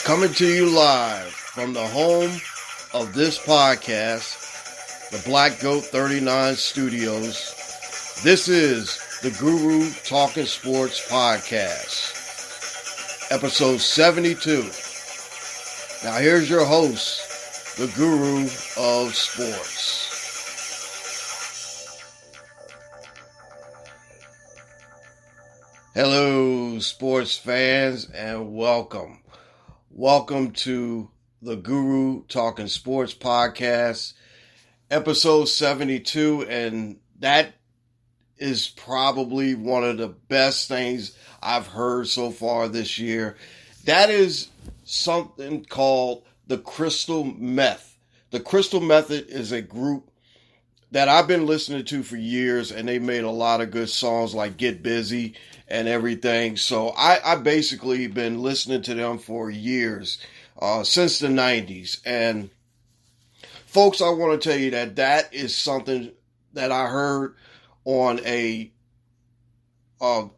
Coming to you live from the home of this podcast, the Black Goat 39 Studios. This is the Guru Talkin' Sports Podcast, episode 72. Now here's your host, the Guru of Sports. Hello, sports fans, and welcome. Welcome to the Guru Talkin' Sports Podcast, episode 72, and that is probably one of the best things I've heard so far this year. That is something called the Crystal Meth. The Crystal Method is a group that I've been listening to for years, and they made a lot of good songs like Get Busy and everything. So I basically been listening to them for years, since the 90s. And folks, I want to tell you that is something that I heard on a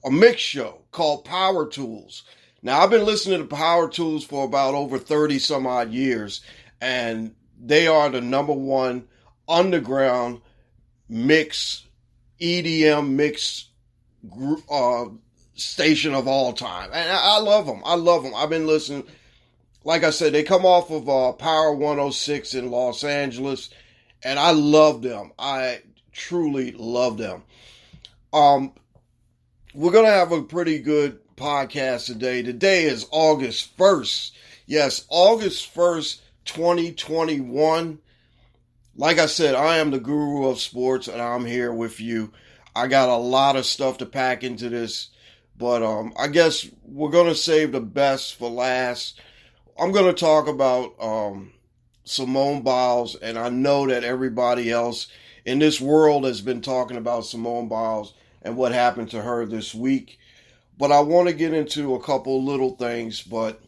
mix show called Power Tools. Now, I've been listening to Power Tools for about over 30 some odd years, and they are the number one underground mix, EDM mix group, station of all time. And I love them. I've been listening. Like I said, they come off of Power 106 in Los Angeles, and I love them. I truly love them. We're going to have a pretty good podcast today. Today is August 1st. Yes, August 1st, 2021. Like I said, I am the Guru of Sports, and I'm here with you. I got a lot of stuff to pack into this, but I guess we're going to save the best for last. I'm going to talk about Simone Biles, and I know that everybody else in this world has been talking about Simone Biles and what happened to her this week. But I want to get into a couple little things, but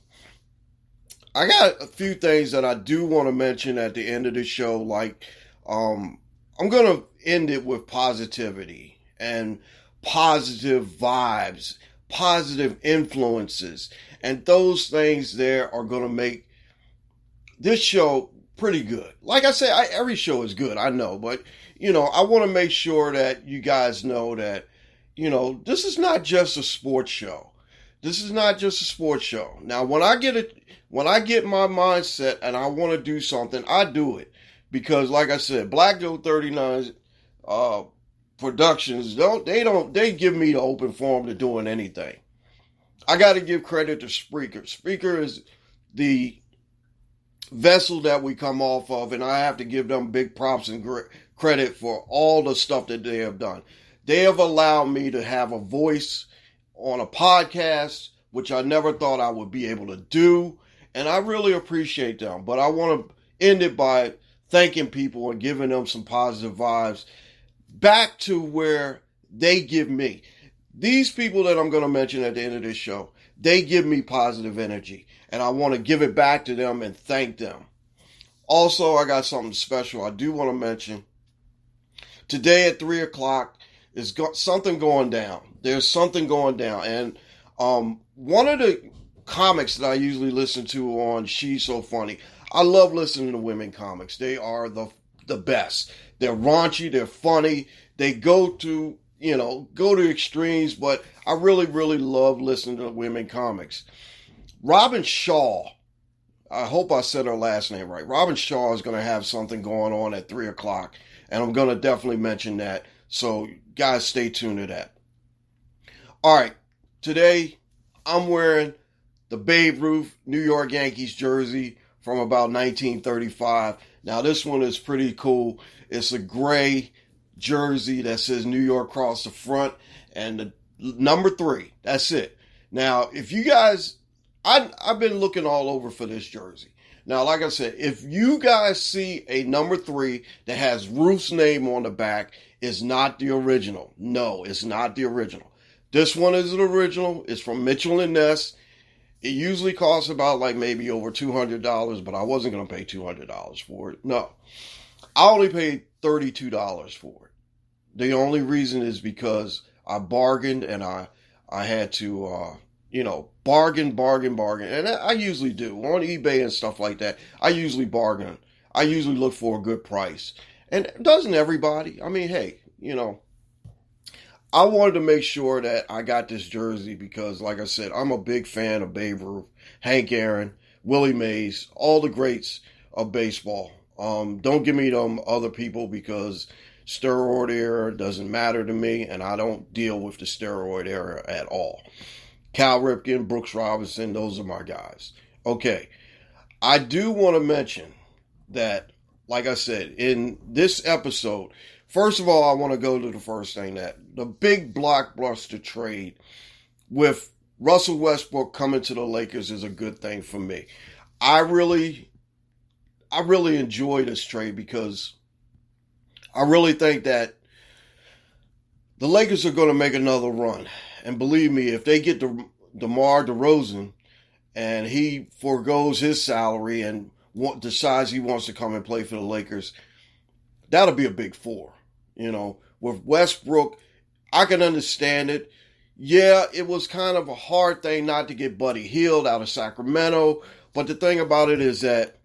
I got a few things that I do want to mention at the end of the show. Like, I'm going to end it with positivity and positive vibes, positive influences. And those things there are going to make this show pretty good. Like I said, every show is good, I know. But, I want to make sure that you guys know that, this is not just a sports show. This is not just a sports show. Now, when I get my mindset and I want to do something, I do it. Because, like I said, Black Goat 39 Productions, they give me the open forum to doing anything. I got to give credit to Spreaker. Spreaker is the vessel that we come off of, and I have to give them big props and credit for all the stuff that they have done. They have allowed me to have a voice on a podcast, which I never thought I would be able to do, and I really appreciate them. But I want to end it by thanking people and giving them some positive vibes back to where they give me. These people that I'm going to mention at the end of this show, they give me positive energy, and I want to give it back to them and thank them. Also, I got something special I do want to mention. Today at 3 o'clock is something going down. There's something going down, and one of the comics that I usually listen to on She's So Funny, I love listening to women comics. They are the best. They're raunchy, they're funny, they go to extremes, but I really, really love listening to women comics. Robin Shaw, I hope I said her last name right. Robin Shaw is going to have something going on at 3 o'clock, and I'm going to definitely mention that. So, guys, stay tuned to that. All right, today I'm wearing the Babe Ruth New York Yankees jersey from about 1935. Now, this one is pretty cool. It's a gray jersey that says New York across the front and the number 3. That's it. Now, if you guys, I've been looking all over for this jersey. Now, like I said, if you guys see a number 3 that has Ruth's name on the back, it's not the original. No, it's not the original. This one is an original. It's from Mitchell & Ness. It usually costs about maybe over $200, but I wasn't going to pay $200 for it. No. I only paid $32 for it. The only reason is because I bargained and I had to bargain, bargain, bargain. And I usually do. On eBay and stuff like that, I usually bargain. I usually look for a good price. And doesn't everybody? I mean, hey, I wanted to make sure that I got this jersey because, like I said, I'm a big fan of Babe Ruth, Hank Aaron, Willie Mays, all the greats of baseball. Don't give me them other people because steroid era doesn't matter to me, and I don't deal with the steroid era at all. Cal Ripken, Brooks Robinson, those are my guys. Okay, I do want to mention that, like I said, in this episode, first of all, I want to go to the first thing, that the big blockbuster trade with Russell Westbrook coming to the Lakers is a good thing for me. I really enjoy this trade because I really think that the Lakers are going to make another run. And believe me, if they get DeMar DeRozan and he forgoes his salary and decides he wants to come and play for the Lakers, that'll be a big four. With Westbrook, I can understand it. Yeah, it was kind of a hard thing not to get Buddy Hield out of Sacramento. But the thing about it is that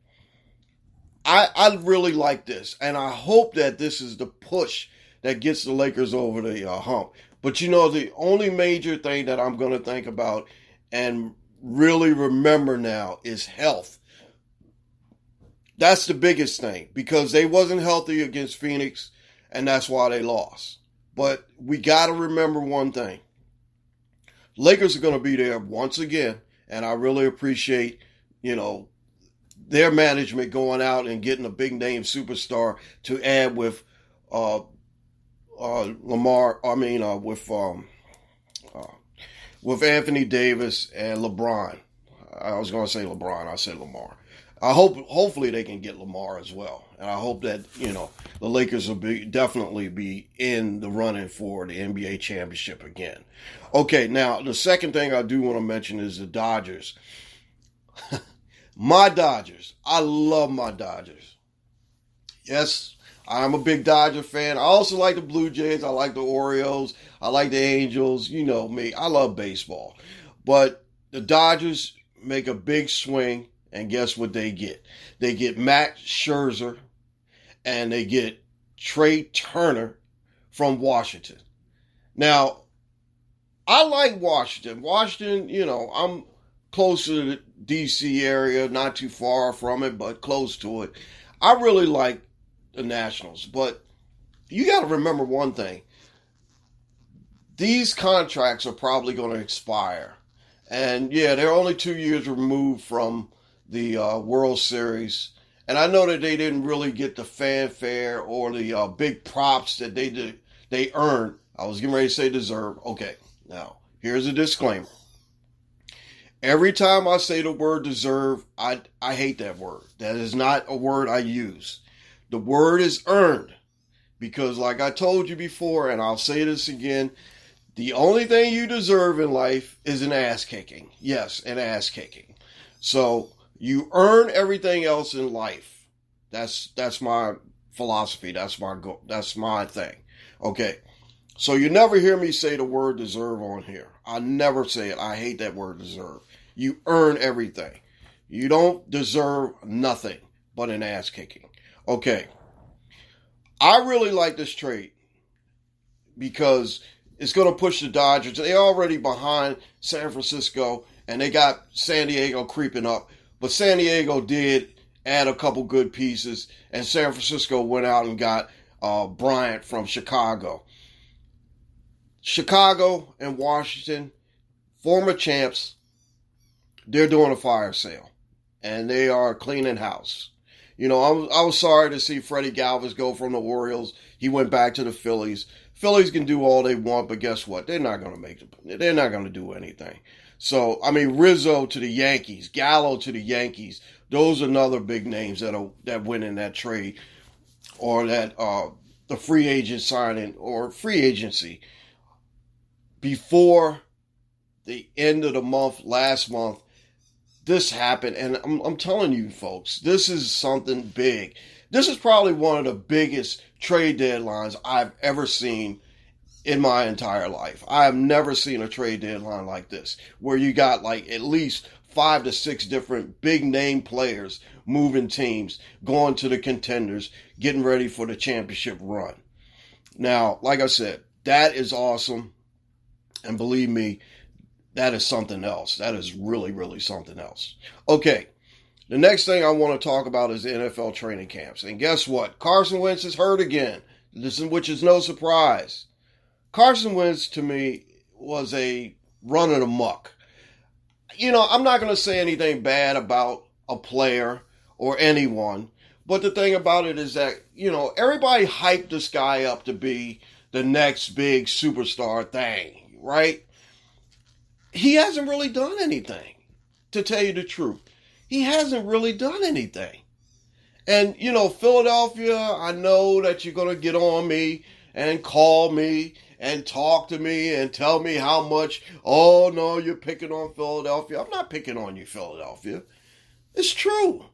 I really like this. And I hope that this is the push that gets the Lakers over the hump. But the only major thing that I'm going to think about and really remember now is health. That's the biggest thing because they wasn't healthy against Phoenix, and that's why they lost. But we got to remember one thing. Lakers are going to be there once again, and I really appreciate, their management going out and getting a big name superstar to add with with Anthony Davis and LeBron. I was going to say LeBron. I said Lamar. Hopefully they can get Lamar as well. And I hope that, the Lakers will definitely be in the running for the NBA championship again. Okay, now the second thing I do want to mention is the Dodgers. My Dodgers. I love my Dodgers. Yes, I'm a big Dodger fan. I also like the Blue Jays. I like the Orioles. I like the Angels. You know me. I love baseball. But the Dodgers make a big swing, and guess what they get? They get Max Scherzer, and they get Trey Turner from Washington. Now, I like Washington. Washington, I'm close to the D.C. area, not too far from it, but close to it. I really like the Nationals, but you got to remember one thing. These contracts are probably going to expire. And yeah, they're only 2 years removed from the World Series. And I know that they didn't really get the fanfare or the big props that they earned. I was getting ready to say deserve. Okay, now, here's a disclaimer. Every time I say the word deserve, I hate that word. That is not a word I use. The word is earned. Because like I told you before, and I'll say this again, the only thing you deserve in life is an ass kicking. Yes, an ass kicking. So you earn everything else in life. That's my philosophy. That's my goal. That's my thing. Okay. So you never hear me say the word deserve on here. I never say it. I hate that word deserve. You earn everything. You don't deserve nothing but an ass kicking. Okay. I really like this trade because it's going to push the Dodgers. They're already behind San Francisco, and they got San Diego creeping up. But San Diego did add a couple good pieces, and San Francisco went out and got Bryant from Chicago. Chicago and Washington, former champs, they're doing a fire sale, and they are cleaning house. I was sorry to see Freddie Galvis go from the Orioles. He went back to the Phillies. Phillies can do all they want, but guess what? They're not going to make it. They're not going to do anything. So, Rizzo to the Yankees, Gallo to the Yankees. Those are another big names that went in that trade, or that the free agent signing or free agency before the end of the month, last month. This happened, and I'm telling you, folks, this is something big. This is probably one of the biggest trade deadlines I've ever seen in my entire life. I have never seen a trade deadline like this, where you got like at least 5 to 6 different big name players moving teams, going to the contenders, getting ready for the championship run. Now, like I said, that is awesome. And believe me, that is something else. That is really, really something else. Okay, the next thing I want to talk about is the NFL training camps. And guess what? Carson Wentz is hurt again, which is no surprise. Carson Wentz, to me, was a run of the muck. I'm not going to say anything bad about a player or anyone, but the thing about it is that, everybody hyped this guy up to be the next big superstar thing, right? He hasn't really done anything, to tell you the truth. He hasn't really done anything. And, Philadelphia, I know that you're going to get on me and call me and talk to me and tell me how much, oh, no, you're picking on Philadelphia. I'm not picking on you, Philadelphia. It's true.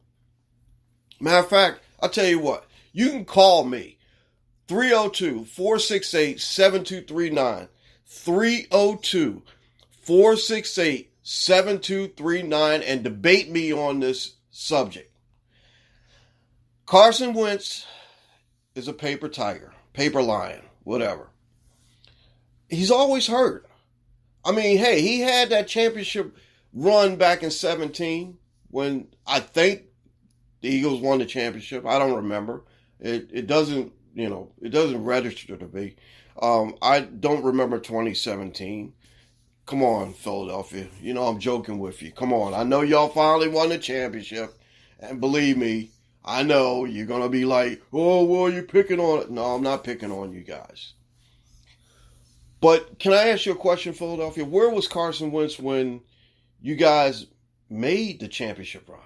Matter of fact, I'll tell you what. You can call me, 302-468-7239. 302-468-7239 and debate me on this subject. Carson Wentz is a paper tiger, paper lion, whatever. He's always hurt. I mean, hey, he had that championship run back in 2017 when I think the Eagles won the championship. I don't remember. It doesn't, it doesn't register to me. I don't remember 2017. Come on, Philadelphia. I'm joking with you. Come on. I know y'all finally won the championship. And believe me, I know you're going to be like, oh, well, you're picking on it. No, I'm not picking on you guys. But can I ask you a question, Philadelphia? Where was Carson Wentz when you guys made the championship run?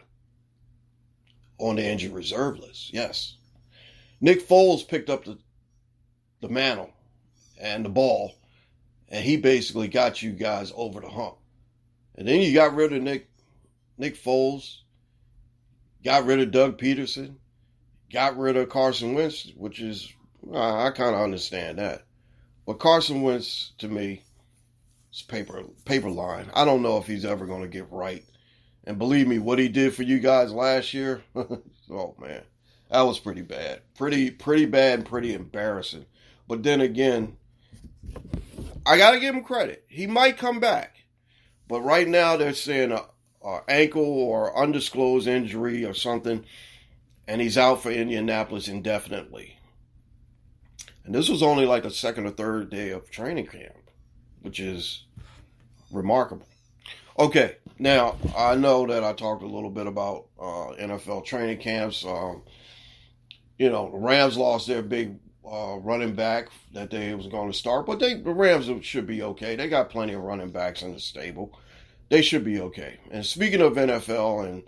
On the injured reserve list, yes. Nick Foles picked up the mantle and the ball, and he basically got you guys over the hump. And then you got rid of Nick Foles, got rid of Doug Peterson, got rid of Carson Wentz, which is, I kind of understand that. But Carson Wentz, to me, is paper line. I don't know if he's ever going to get right. And believe me, what he did for you guys last year, oh man, that was pretty bad. Pretty bad and pretty embarrassing. But then again, I got to give him credit. He might come back. But right now they're saying a ankle or undisclosed injury or something, and he's out for Indianapolis indefinitely. And this was only like the second or third day of training camp, which is remarkable. Okay, now I know that I talked a little bit about NFL training camps. The Rams lost their big running back that they was going to start, but the Rams should be okay. They got plenty of running backs in the stable. They should be okay. And speaking of NFL, and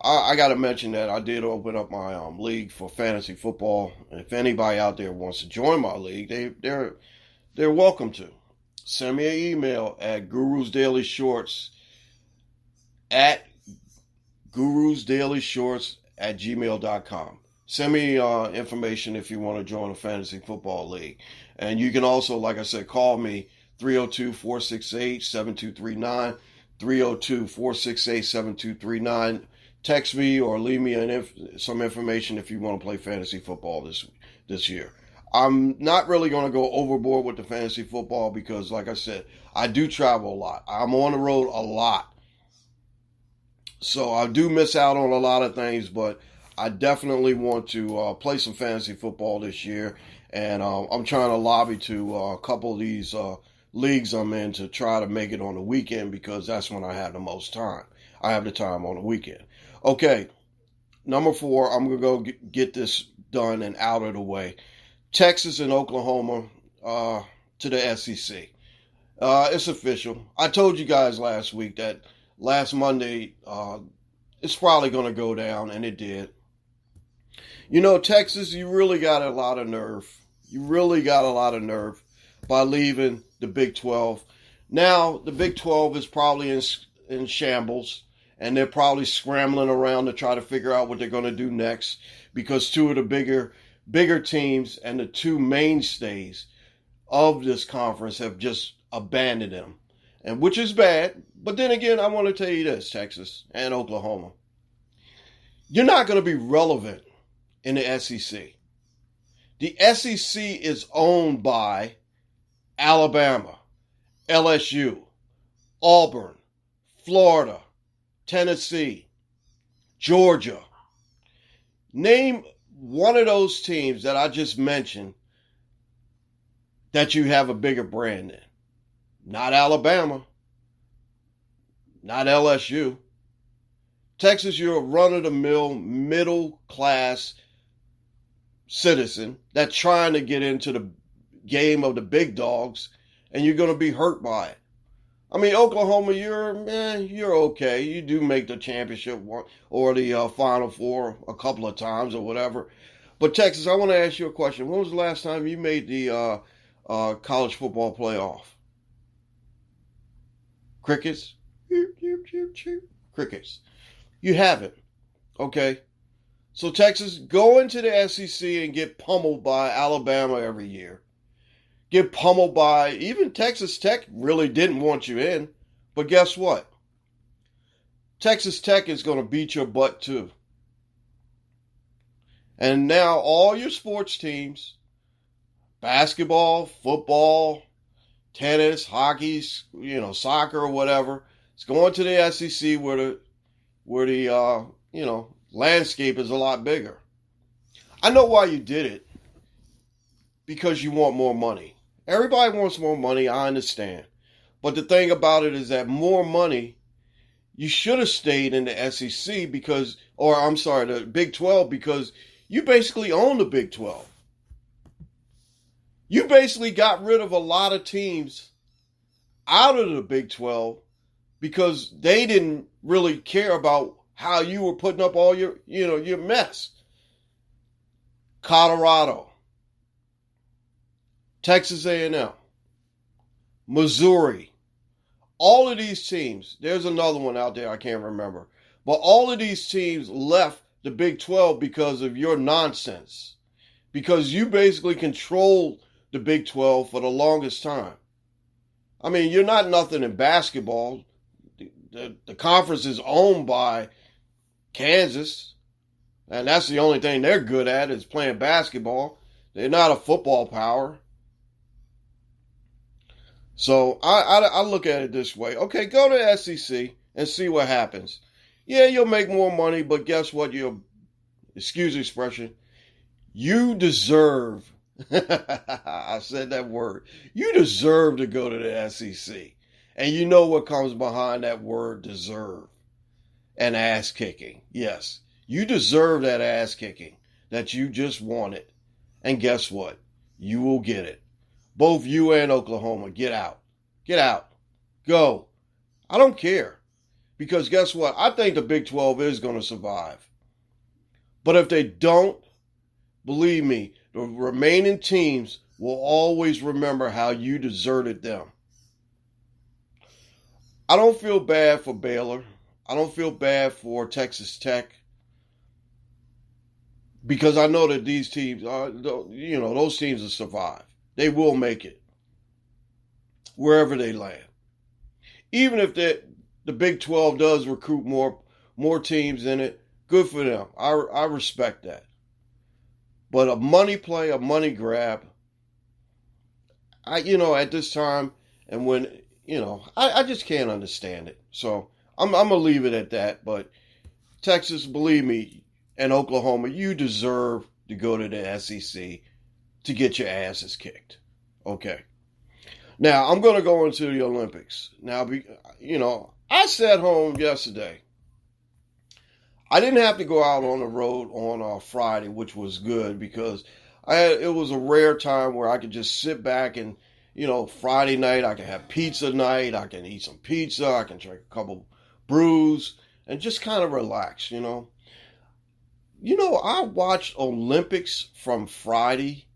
I got to mention that I did open up my league for fantasy football. And if anybody out there wants to join my league, they're welcome to. Send me an email at gurusdailyshorts@gmail.com. Send me information if you want to join a fantasy football league. And you can also, like I said, call me 302-468-7239, 302-468-7239. Text me or leave me some information if you want to play fantasy football this year. I'm not really going to go overboard with the fantasy football because, like I said, I do travel a lot. I'm on the road a lot. So I do miss out on a lot of things, but I definitely want to play some fantasy football this year. And I'm trying to lobby to a couple of these leagues I'm in to try to make it on the weekend because that's when I have the most time. I have the time on the weekend. Okay, number 4, I'm going to go get this done and out of the way. Texas and Oklahoma to the SEC. It's official. I told you guys last week that last Monday it's probably going to go down, and it did. Texas, you really got a lot of nerve. You really got a lot of nerve by leaving the Big 12. Now, the Big 12 is probably in shambles. And they're probably scrambling around to try to figure out what they're going to do next because two of the bigger teams and the two mainstays of this conference have just abandoned them, and which is bad. But then again, I want to tell you this, Texas and Oklahoma. You're not going to be relevant in the SEC. The SEC is owned by Alabama, LSU, Auburn, Florida, Tennessee, Georgia. Name one of those teams that I just mentioned that you have a bigger brand in. Not Alabama. Not LSU. Texas, you're a run-of-the-mill, middle-class citizen that's trying to get into the game of the big dogs, and you're going to be hurt by it. I mean, Oklahoma, you're okay. You do make the championship or the Final Four a couple of times or whatever. But Texas, I want to ask you a question. When was the last time you made the college football playoff? Crickets? Crickets. You haven't. Okay? So Texas, go into the SEC and get pummeled by Alabama every year. Get pummeled by, even Texas Tech really didn't want you in. But guess what? Texas Tech is going to beat your butt too. And now all your sports teams, basketball, football, tennis, hockey, soccer or whatever, it's going to the SEC where the landscape is a lot bigger. I know why you did it. Because you want more money. Everybody wants more money, I understand. But the thing about it is that more money, you should have stayed in the SEC the Big 12, because you basically own the Big 12. You basically got rid of a lot of teams out of the Big 12 because they didn't really care about how you were putting up all your mess. Colorado, Texas A&M, Missouri, all of these teams, there's another one out there I can't remember, but all of these teams left the Big 12 because of your nonsense, because you basically controlled the Big 12 for the longest time. I mean, you're not nothing in basketball. The conference is owned by Kansas, and that's the only thing they're good at is playing basketball. They're not a football power. So I look at it this way. Okay, go to the SEC and see what happens. Yeah, you'll make more money, but guess what? Excuse the expression, you deserve, I said that word, you deserve to go to the SEC. And you know what comes behind that word deserve. An ass kicking. Yes, you deserve that ass kicking that you just wanted. And guess what? You will get it. Both you and Oklahoma, get out. Get out. Go. I don't care. Because guess what? I think the Big 12 is going to survive. But if they don't, believe me, the remaining teams will always remember how you deserted them. I don't feel bad for Baylor. I don't feel bad for Texas Tech. Because I know that these teams, those teams will survive. They will make it. Wherever they land. Even if the Big 12 does recruit more teams in it, good for them. I respect that. But a money play, a money grab, at this time, and when, I just can't understand it. So I'm going to leave it at that. But Texas, believe me, and Oklahoma, you deserve to go to the SEC to get your asses kicked. Okay. Now, I'm going to go into the Olympics. Now, I sat home yesterday. I didn't have to go out on the road on Friday, which was good because it was a rare time where I could just sit back and, Friday night I can have pizza night, I can eat some pizza, I can drink a couple brews, and just kind of relax, I watched Olympics from Friday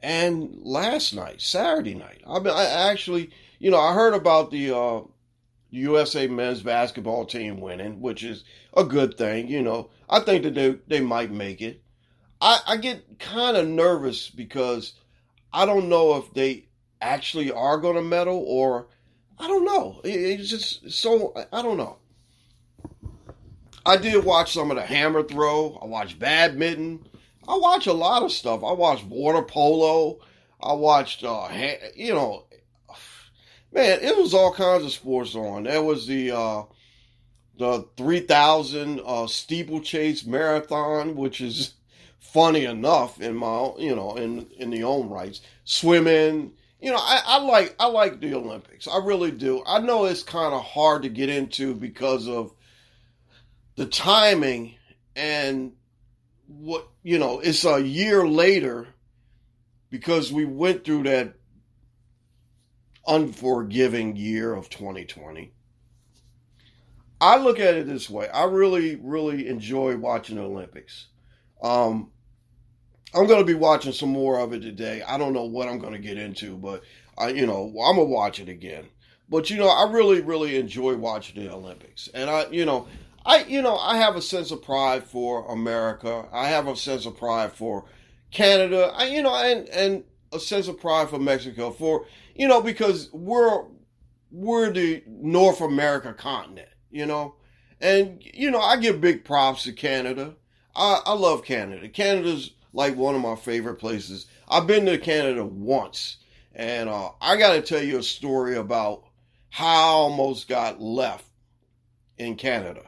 and last night, Saturday night. I actually, I heard about the USA men's basketball team winning, which is a good thing, I think that they might make it. I get kind of nervous because I don't know if they actually are going to medal, or I don't know. It's just so, I don't know. I did watch some of the hammer throw. I watched badminton. I watch a lot of stuff. I watched water polo. I watched, man, it was all kinds of sports on. There was the 3,000 steeplechase marathon, which is funny enough in my, in the own rights. Swimming, I like the Olympics. I really do. I know it's kind of hard to get into because of the timing and what, it's a year later because we went through that unforgiving year of 2020. I look at it this way. I really, really enjoy watching the Olympics. I'm going to be watching some more of it today. I don't know what I'm going to get into, but I'm going to watch it again. But, I really, really enjoy watching the Olympics. And I have a sense of pride for America. I have a sense of pride for Canada. And a sense of pride for Mexico because we're the North America continent, And, I give big props to Canada. I love Canada. Canada's like one of my favorite places. I've been to Canada once. And I got to tell you a story about how I almost got left in Canada.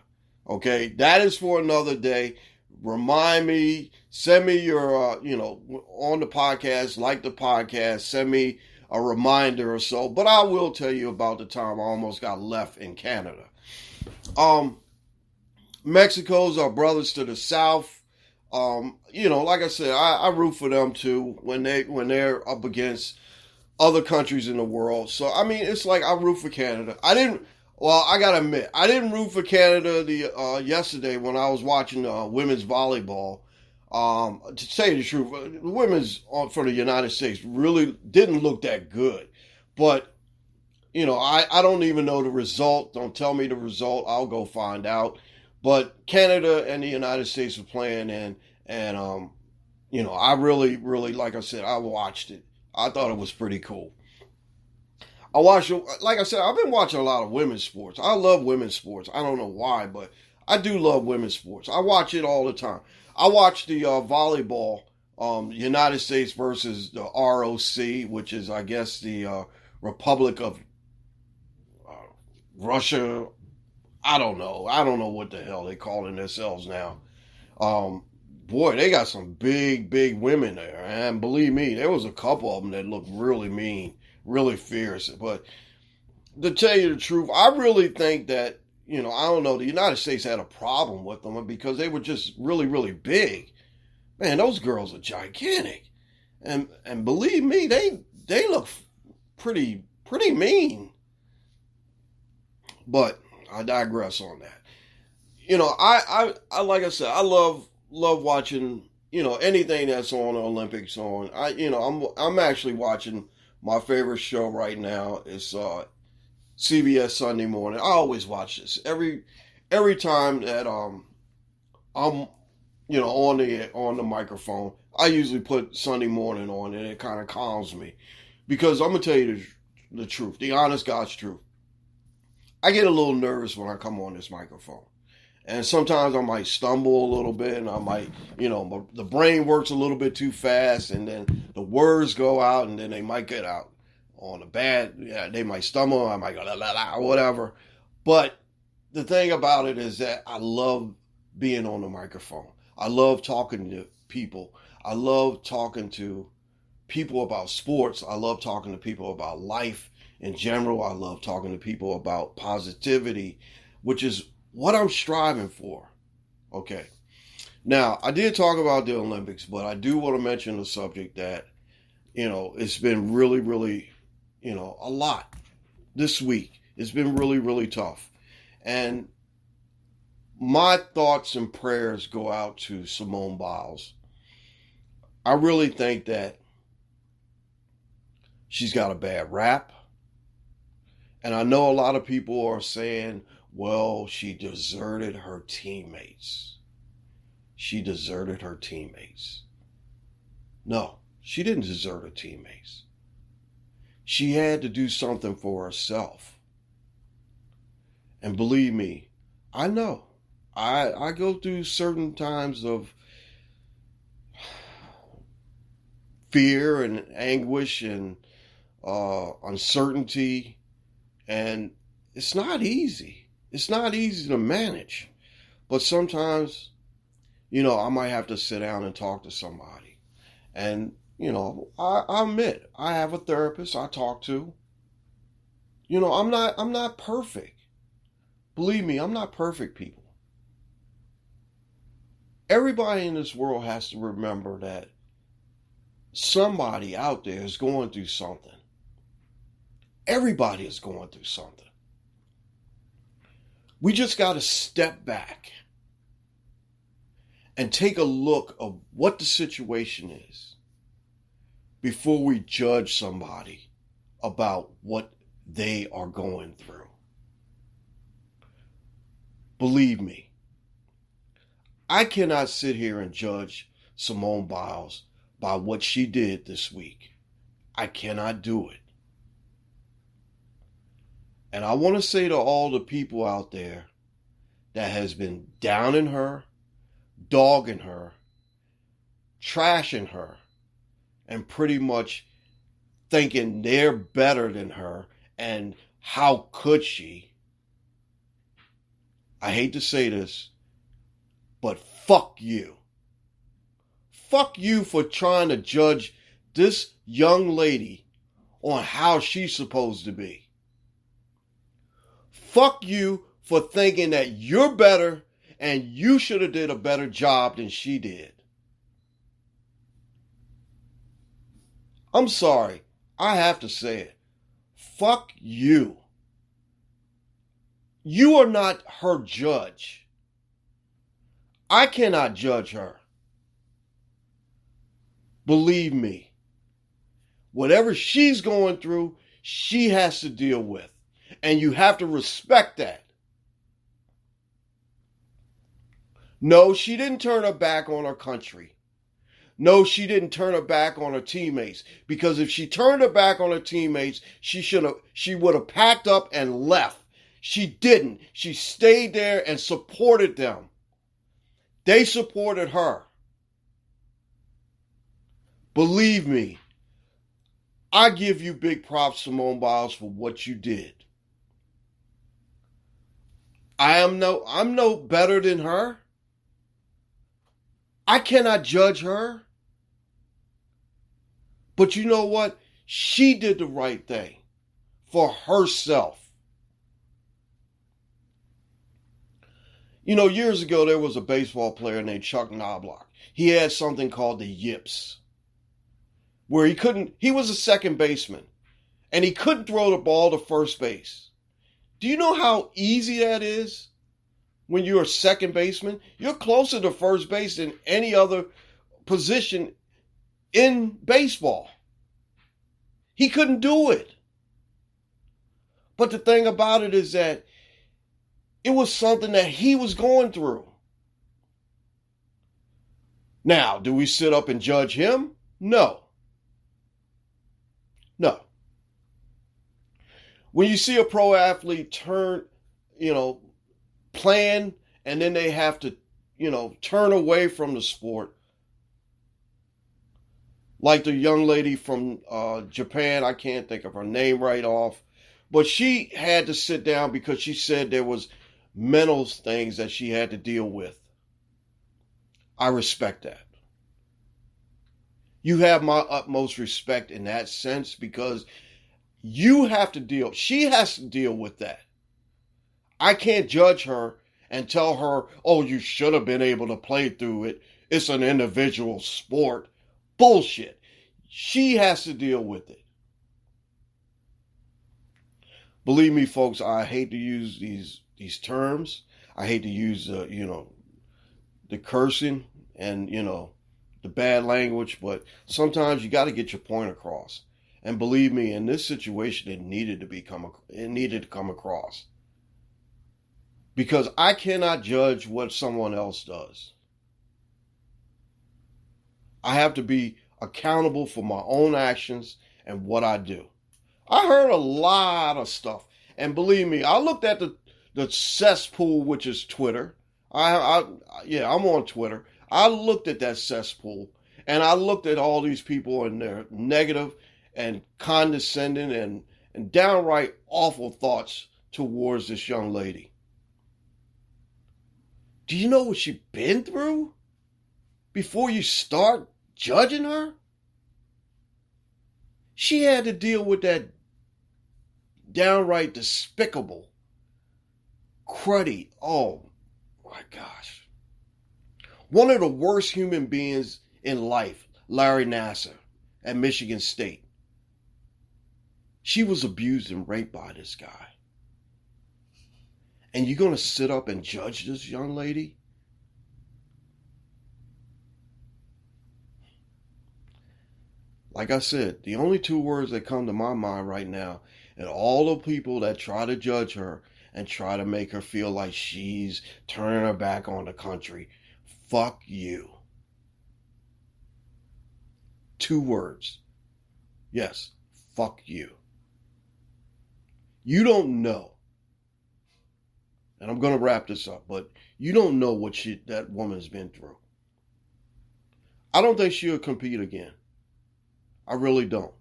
Okay, that is for another day. Remind me, send me your, on the podcast, like the podcast, send me a reminder or so. But I will tell you about the time I almost got left in Canada. Mexico's our brothers to the south. Like I said, I root for them too when they're up against other countries in the world. So it's like I root for Canada. I gotta admit, I didn't root for Canada yesterday when I was watching women's volleyball. To say the truth, the women's for the United States really didn't look that good. But I don't even know the result. Don't tell me the result. I'll go find out. But Canada and the United States were playing, and I really, really, like I said, I watched it. I thought it was pretty cool. Like I said, I've been watching a lot of women's sports. I love women's sports. I don't know why, but I do love women's sports. I watch it all the time. I watch the volleyball, United States versus the ROC, which is, I guess, the Republic of Russia. I don't know. I don't know what the hell they calling themselves now. Boy, they got some big, big women there. And believe me, there was a couple of them that looked really mean, really fierce. But to tell you the truth, I really think that, I don't know, the United States had a problem with them because they were just really, really big. Man, those girls are gigantic. And believe me, they look pretty mean. But I digress on that. I like I said, I love watching, anything that's on the Olympics on. I'm actually watching my favorite show right now. It's CBS Sunday Morning. I always watch this every time that I'm on the microphone. I usually put Sunday Morning on, and it kind of calms me because I'm gonna tell you the truth, the honest God's truth. I get a little nervous when I come on this microphone. And sometimes I might stumble a little bit, and I might, the brain works a little bit too fast, and then the words go out, and then they might get out on a bad, they might stumble, I might go la la la, or whatever. But the thing about it is that I love being on the microphone. I love talking to people. I love talking to people about sports. I love talking to people about life in general. I love talking to people about positivity, which is what I'm striving for. Okay. Now, I did talk about the Olympics, but I do want to mention the subject that, it's been really, really, a lot this week. It's been really, really tough. And my thoughts and prayers go out to Simone Biles. I really think that she's got a bad rap. And I know a lot of people are saying, well, she deserted her teammates. She deserted her teammates. No, she didn't desert her teammates. She had to do something for herself. And believe me, I know. I go through certain times of fear and anguish and uncertainty, and it's not easy. It's not easy to manage. But sometimes, I might have to sit down and talk to somebody. And, I admit, I have a therapist I talk to. I'm not perfect. Believe me, I'm not perfect, people. Everybody in this world has to remember that somebody out there is going through something. Everybody is going through something. We just got to step back and take a look of what the situation is before we judge somebody about what they are going through. Believe me, I cannot sit here and judge Simone Biles by what she did this week. I cannot do it. And I want to say to all the people out there that has been downing her, dogging her, trashing her, and pretty much thinking they're better than her and how could she? I hate to say this, but fuck you. Fuck you for trying to judge this young lady on how she's supposed to be. Fuck you for thinking that you're better and you should have did a better job than she did. I'm sorry. I have to say it. Fuck you. You are not her judge. I cannot judge her. Believe me. Whatever she's going through, she has to deal with. And you have to respect that. No, she didn't turn her back on her country. No, she didn't turn her back on her teammates. Because if she turned her back on her teammates, she would have packed up and left. She didn't. She stayed there and supported them. They supported her. Believe me, I give you big props, Simone Biles, for what you did. I'm no better than her. I cannot judge her. But you know what? She did the right thing for herself. Years ago, there was a baseball player named Chuck Knobloch. He had something called the yips, where he was a second baseman, and he couldn't throw the ball to first base. Do you know how easy that is? When you're a second baseman, you're closer to first base than any other position in baseball. He couldn't do it. But the thing about it is that it was something that he was going through. Now, do we sit up and judge him? No. No. When you see a pro athlete plan, and then they have to, turn away from the sport. Like the young lady from Japan, I can't think of her name right off, but she had to sit down because she said there was mental things that she had to deal with. I respect that. You have my utmost respect in that sense because she has to deal with that. I can't judge her and tell her, oh, you should have been able to play through it. It's an individual sport. Bullshit. She has to deal with it. Believe me, folks, I hate to use these terms. I hate to use, the cursing and, the bad language, but sometimes you got to get your point across. And believe me, in this situation, it needed to come across. Because I cannot judge what someone else does. I have to be accountable for my own actions and what I do. I heard a lot of stuff. And believe me, I looked at the cesspool, which is Twitter. Yeah, I'm on Twitter. I looked at that cesspool, and I looked at all these people and their negative and condescending and downright awful thoughts towards this young lady. Do you know what she's been through before you start judging her? She had to deal with that downright despicable, cruddy, oh my gosh. One of the worst human beings in life, Larry Nassar at Michigan State. She was abused and raped by this guy. And you're going to sit up and judge this young lady? Like I said, the only two words that come to my mind right now, and all the people that try to judge her and try to make her feel like she's turning her back on the country, fuck you. Two words. Yes, fuck you. You don't know. And I'm going to wrap this up, but you don't know what that woman's been through. I don't think she'll compete again. I really don't.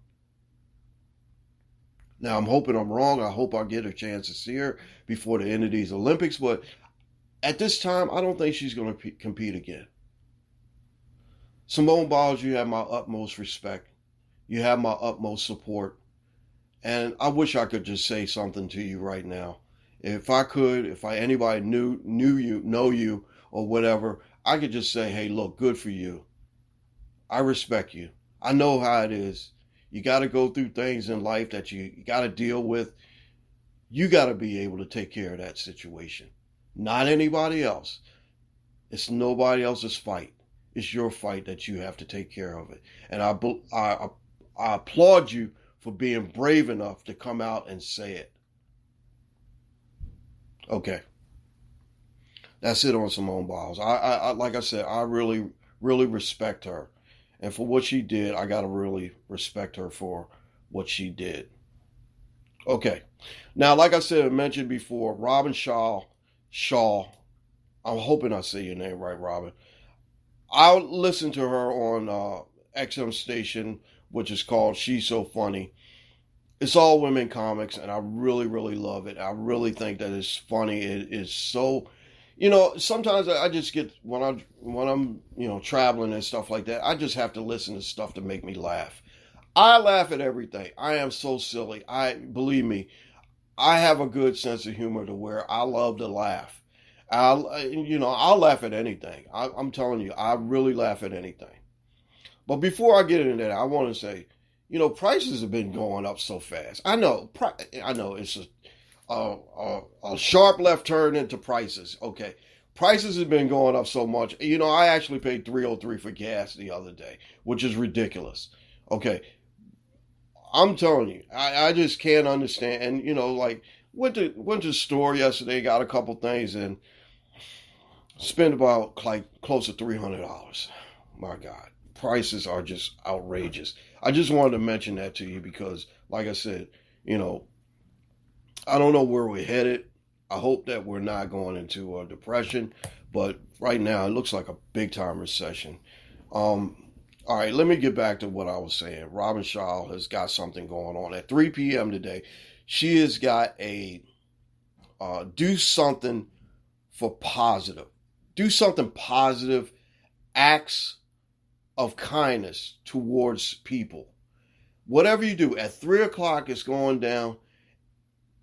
Now, I'm hoping I'm wrong. I hope I get a chance to see her before the end of these Olympics. But at this time, I don't think she's going to compete again. Simone Biles, you have my utmost respect. You have my utmost support. And I wish I could just say something to you right now. If I could, if anybody know you, or whatever, I could just say, hey, look, good for you. I respect you. I know how it is. You got to go through things in life that you got to deal with. You got to be able to take care of that situation. Not anybody else. It's nobody else's fight. It's your fight that you have to take care of it. And I applaud you for being brave enough to come out and say it. Okay. That's it on Simone Biles. I like I said, I really, really respect her. And for what she did, I got to really respect her for what she did. Okay. Now, like I said, I mentioned before, Robin Shaw, I'm hoping I say your name right, Robin. I listened to her on XM station, which is called She's So Funny. It's all women comics, and I really, really love it. I really think that it's funny. It is so... sometimes I just get, when I'm traveling and stuff like that, I just have to listen to stuff to make me laugh. I laugh at everything. I am so silly. Believe me, I have a good sense of humor to where I love to laugh. I'll laugh at anything. I'm telling you, I really laugh at anything. But before I get into that, I want to say, prices have been going up so fast. I know it's a sharp left turn into prices. Okay. Prices have been going up so much. I actually paid $3.03 for gas the other day, which is ridiculous. Okay. I'm telling you, I just can't understand. And, went to the store yesterday, got a couple things, and spent about close to $300. My God. Prices are just outrageous. I just wanted to mention that to you because, like I said, I don't know where we're headed. I hope that we're not going into a depression, but right now it looks like a big time recession. All right, let me get back to what I was saying. Robin Shaw has got something going on at 3 p.m. today. She has got a do something for positive. Do something positive, acts of kindness towards people. Whatever you do, at 3 o'clock it's going down.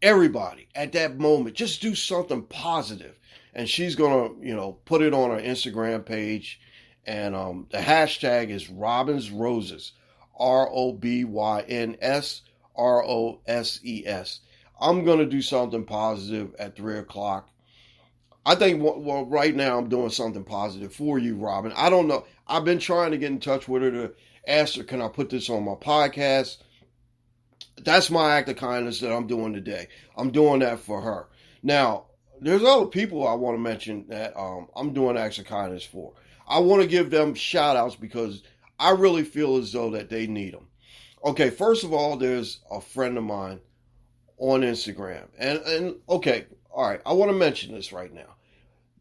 Everybody at that moment, just do something positive. And she's going to, put it on her Instagram page. And the hashtag is Robin's Roses. ROBYNS I'm going to do something positive at 3 o'clock. I think, right now I'm doing something positive for you, Robin. I don't know. I've been trying to get in touch with her to ask her, can I put this on my podcast? That's my act of kindness that I'm doing today. I'm doing that for her. Now, there's other people I want to mention that I'm doing acts of kindness for. I want to give them shout outs because I really feel as though that they need them. Okay, first of all, there's a friend of mine on Instagram. And okay, all right, I want to mention this right now.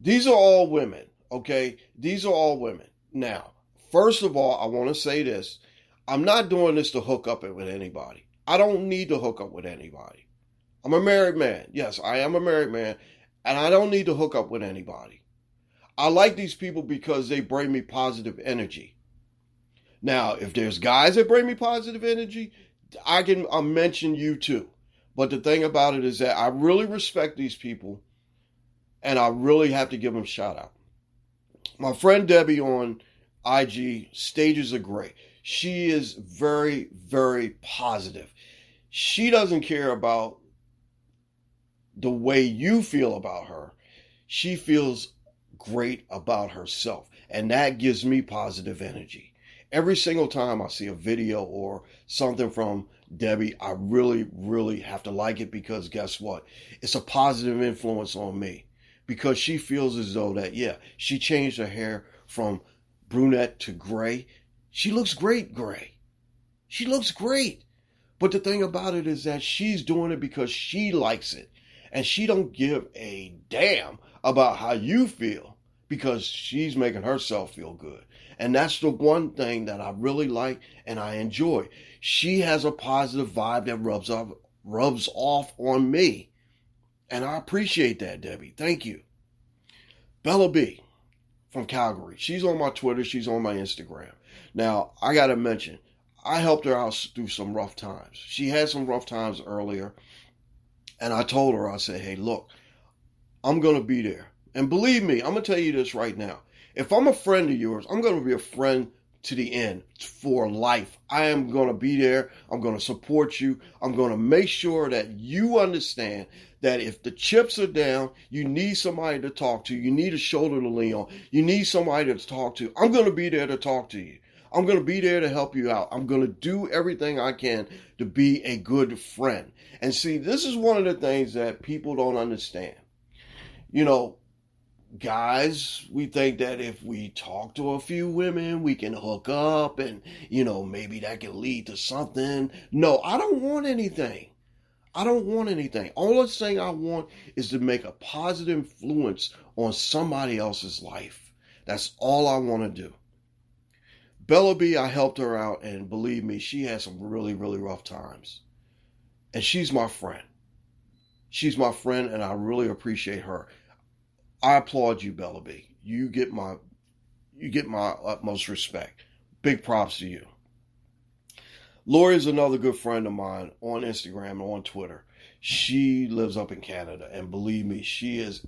These are all women, okay? These are all women. Now, first of all, I want to say this. I'm not doing this to hook up with anybody. I don't need to hook up with anybody. I'm a married man. Yes, I am a married man, and I don't need to hook up with anybody. I like these people because they bring me positive energy. Now, if there's guys that bring me positive energy, I'll mention you too. But the thing about it is that I really respect these people, and I really have to give them a shout out. My friend Debbie on IG, Stages are great. She is very, very positive. She doesn't care about the way you feel about her. She feels great about herself, and that gives me positive energy. Every single time I see a video or something from Debbie, I really, really have to like it, because guess what? It's a positive influence on me, because she feels as though that, yeah, she changed her hair from brunette to gray. She looks great gray. She looks great. But the thing about it is that she's doing it because she likes it. And she don't give a damn about how you feel, because she's making herself feel good. And that's the one thing that I really like and I enjoy. She has a positive vibe that rubs off on me. And I appreciate that, Debbie. Thank you. Bella B from Calgary. She's on my Twitter. She's on my Instagram. Now, I got to mention, I helped her out through some rough times. She had some rough times earlier. And I told her, I said, hey, look, I'm going to be there. And believe me, I'm going to tell you this right now. If I'm a friend of yours, I'm going to be a friend to the end, for life. I am going to be there. I'm going to support you. I'm going to make sure that you understand that if the chips are down, you need somebody to talk to. You need a shoulder to lean on. You need somebody to talk to. I'm going to be there to talk to you. I'm going to be there to help you out. I'm going to do everything I can to be a good friend. And see, this is one of the things that people don't understand. You know, guys, we think that if we talk to a few women, we can hook up and, maybe that can lead to something. No, I don't want anything. I don't want anything. All thing I want is to make a positive influence on somebody else's life. That's all I want to do. Bella B, I helped her out, and believe me, she had some really, really rough times. And she's my friend. She's my friend, and I really appreciate her. I applaud you, Bella B. You get my utmost respect. Big props to you. Lori is another good friend of mine on Instagram and on Twitter. She lives up in Canada, and believe me, she is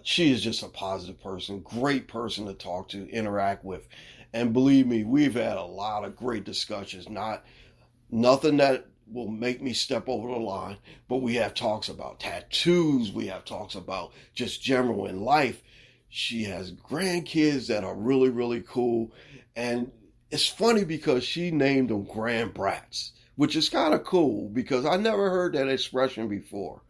just a positive person, great person to talk to, interact with. And believe me, we've had a lot of great discussions. Nothing that will make me step over the line, but we have talks about tattoos. We have talks about just general in life. She has grandkids that are really, really cool. And it's funny because she named them grand brats, which is kind of cool because I never heard that expression before.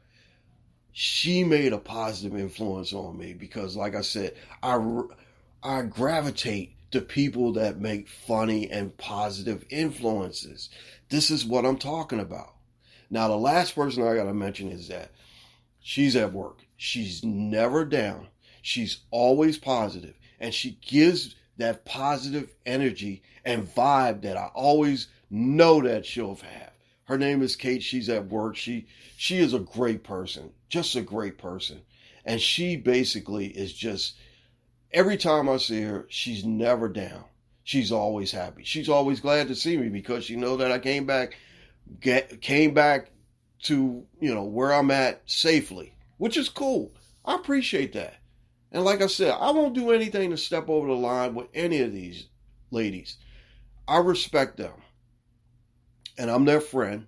She made a positive influence on me because, like I said, I gravitate to people that make funny and positive influences. This is what I'm talking about. Now, the last person I got to mention is that she's at work. She's never down. She's always positive, and she gives that positive energy and vibe that I always know that she'll have. Her name is Kate. She's at work. She is a great person, just a great person. And she basically is just, every time I see her, she's never down. She's always happy. She's always glad to see me because she knows that I came back to, where I'm at safely, which is cool. I appreciate that. And like I said, I won't do anything to step over the line with any of these ladies. I respect them. And I'm their friend.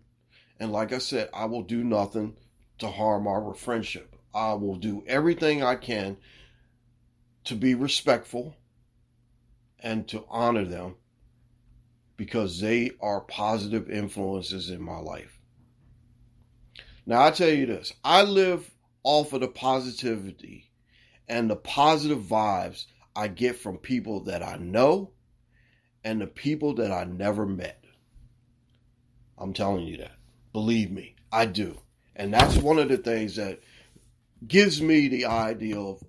And like I said, I will do nothing to harm our friendship. I will do everything I can to be respectful and to honor them because they are positive influences in my life. Now, I tell you this, I live off of the positivity and the positive vibes I get from people that I know and the people that I never met. I'm telling you that. Believe me, I do. And that's one of the things that gives me the idea of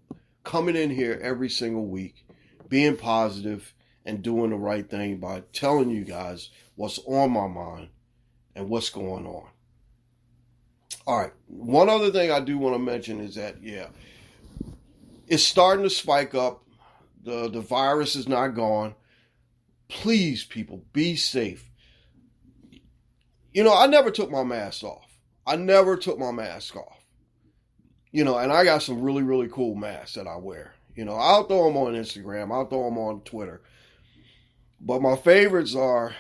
coming in here every single week, being positive, and doing the right thing by telling you guys what's on my mind and what's going on. All right. One other thing I do want to mention is that, it's starting to spike up. The virus is not gone. Please, people, be safe. I never took my mask off. And I got some really, really cool masks that I wear. I'll throw them on Instagram. I'll throw them on Twitter. But my favorites are,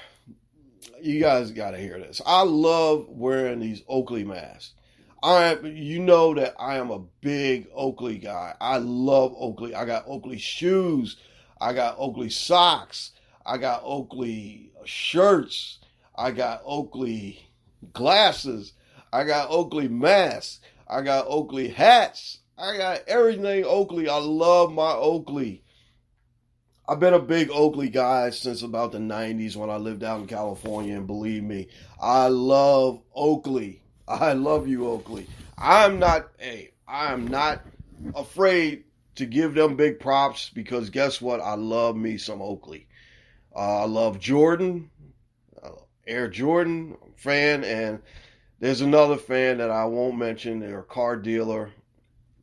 you guys got to hear this. I love wearing these Oakley masks. You know that I am a big Oakley guy. I love Oakley. I got Oakley shoes. I got Oakley socks. I got Oakley shirts. I got Oakley glasses. I got Oakley masks. I got Oakley hats. I got everything Oakley. I love my Oakley. I've been a big Oakley guy since about the 90s when I lived out in California. And believe me, I love Oakley. I love you, Oakley. I'm not afraid to give them big props because guess what? I love me some Oakley. I love Jordan, Air Jordan fan, and there's another fan that I won't mention. They're a car dealer,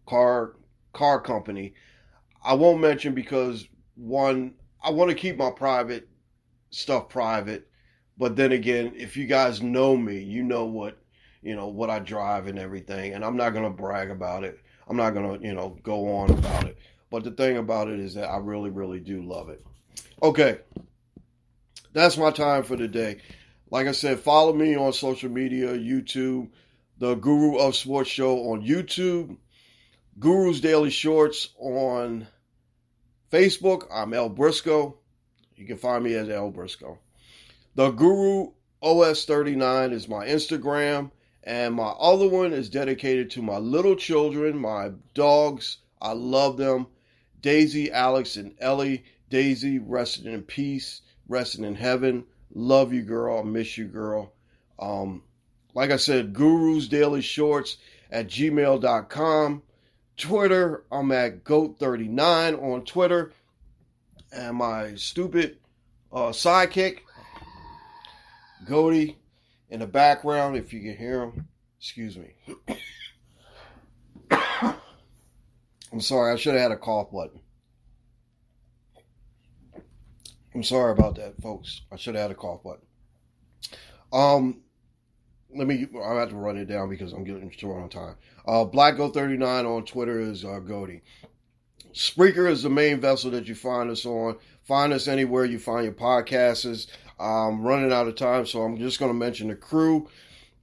car company. I won't mention because one, I want to keep my private stuff private. But then again, if you guys know me, you know what I drive and everything. And I'm not going to brag about it. I'm not going to, go on about it. But the thing about it is that I really, really do love it. Okay. That's my time for today. Like I said, follow me on social media, YouTube, the Guru of Sports Show on YouTube, Guru's Daily Shorts on Facebook. I'm El Briscoe. You can find me as El Briscoe. The Guru OS39 is my Instagram. And my other one is dedicated to my little children, my dogs. I love them. Daisy, Alex, and Ellie. Daisy, resting in peace, resting in heaven. Love you, girl. I miss you, girl. Like I said, Guru's Daily Shorts at gmail.com. Twitter, I'm at GOAT39 on Twitter. And my stupid sidekick, Goaty, in the background, if you can hear him. Excuse me. I'm sorry, I should have had a cough button. I'm sorry about that, folks. I should have had a cough button. I'll have to run it down because I'm getting short on time. BlackGo39 on Twitter is Goaty. Spreaker is the main vessel that you find us on. Find us anywhere you find your podcasts. I'm running out of time, so I'm just going to mention the crew.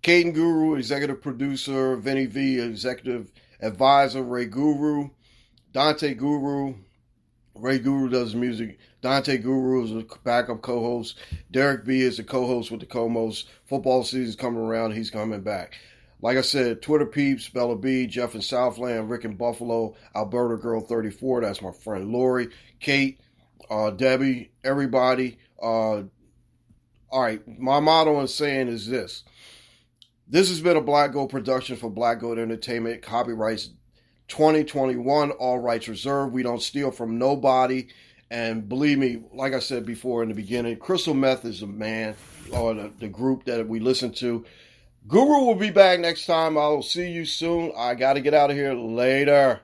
Caden Guru, executive producer. Vinny V, executive advisor. Ray Guru. Dante Guru. Ray Guru does music. Dante Guru is a backup co-host. Derek B is the co-host with the co-most. Football season's coming around. He's coming back. Like I said, Twitter peeps, Bella B, Jeff in Southland, Rick in Buffalo, Alberta Girl 34. That's my friend Lori. Kate, Debbie, everybody. All right, my motto and saying is this. This has been a Black Goat production for Black Goat Entertainment. Copyrights 2021, all rights reserved. We don't steal from nobody. And believe me, like I said before in the beginning, Crystal Meth is the man, or the group that we listen to. Guru will be back next time. I will see you soon. I got to get out of here later.